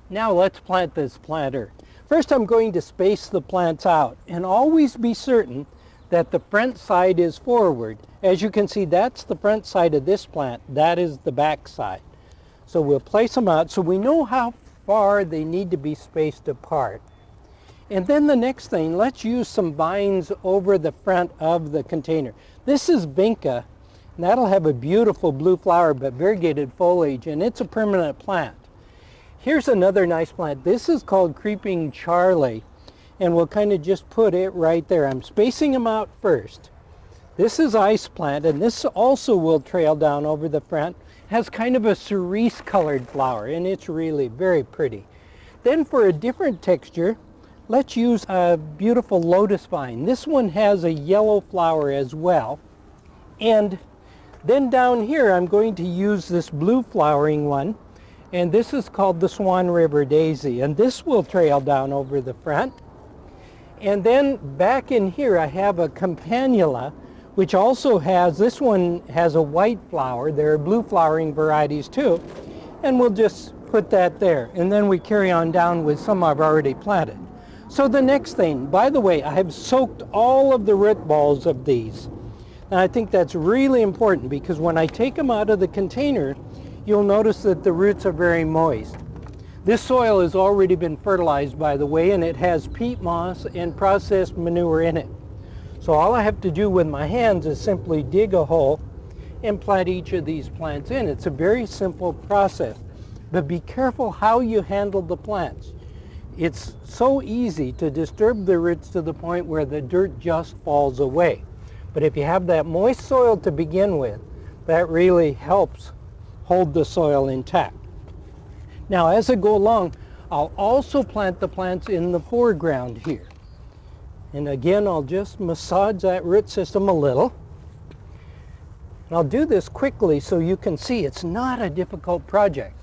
Now let's plant this planter. First I'm going to space the plants out and always be certain that the front side is forward. As you can see, that's the front side of this plant, that is the back side. So we'll place them out so we know how far they need to be spaced apart. And then the next thing, let's use some vines over the front of the container. This is vinca, and that'll have a beautiful blue flower but variegated foliage, and it's a permanent plant. Here's another nice plant. This is called Creeping Charlie, and we'll kind of just put it right there. I'm spacing them out first. This is ice plant, and this also will trail down over the front. Has kind of a cerise colored flower, and it's really very pretty. Then for a different texture, let's use a beautiful lotus vine. This one has a yellow flower as well. And then down here I'm going to use this blue flowering one, and this is called the Swan River Daisy, and this will trail down over the front. And then back in here I have a campanula, which also has, this one has a white flower. There are blue flowering varieties too, and we'll just put that there. And then we carry on down with some I've already planted. So the next thing, by the way, I have soaked all of the root balls of these. And I think that's really important because when I take them out of the container, you'll notice that the roots are very moist. This soil has already been fertilized, by the way, and it has peat moss and processed manure in it. So all I have to do with my hands is simply dig a hole and plant each of these plants in. It's a very simple process, but be careful how you handle the plants. It's so easy to disturb the roots to the point where the dirt just falls away. But if you have that moist soil to begin with, that really helps hold the soil intact. Now as I go along, I'll also plant the plants in the foreground here. And again, I'll just massage that root system a little. And I'll do this quickly so you can see it's not a difficult project.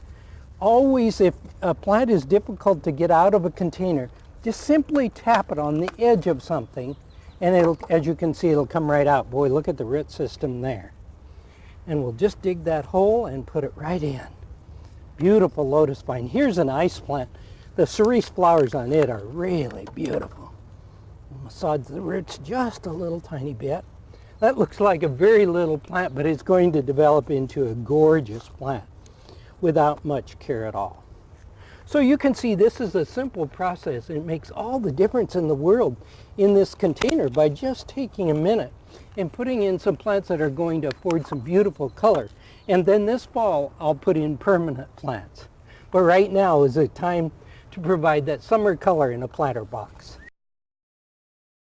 Always, if a plant is difficult to get out of a container, just simply tap it on the edge of something, and it'll, as you can see, it'll come right out. Boy, look at the root system there. And we'll just dig that hole and put it right in. Beautiful lotus vine. Here's an ice plant. The cerise flowers on it are really beautiful. Massage the roots just a little tiny bit. That looks like a very little plant, but it's going to develop into a gorgeous plant without much care at all. So you can see this is a simple process, and it makes all the difference in the world in this container by just taking a minute and putting in some plants that are going to afford some beautiful color. And then this fall I'll put in permanent plants. But right now is the time to provide that summer color in a planter box.